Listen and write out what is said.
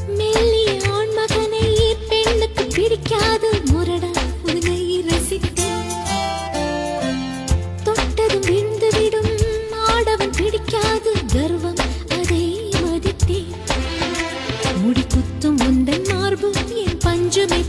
மெல்லிய ஆண் மகனை பெண்ணுக்கு பிடிக்காது முரடா உன்னை ரசித்தேன். தொட்டதும் விழுந்துவிடும் ஆடவன் பிடிக்காது கர்வம் அதை மதித்தேன். முடி குத்தும் உந்தன் மார்பு என் பஞ்சமே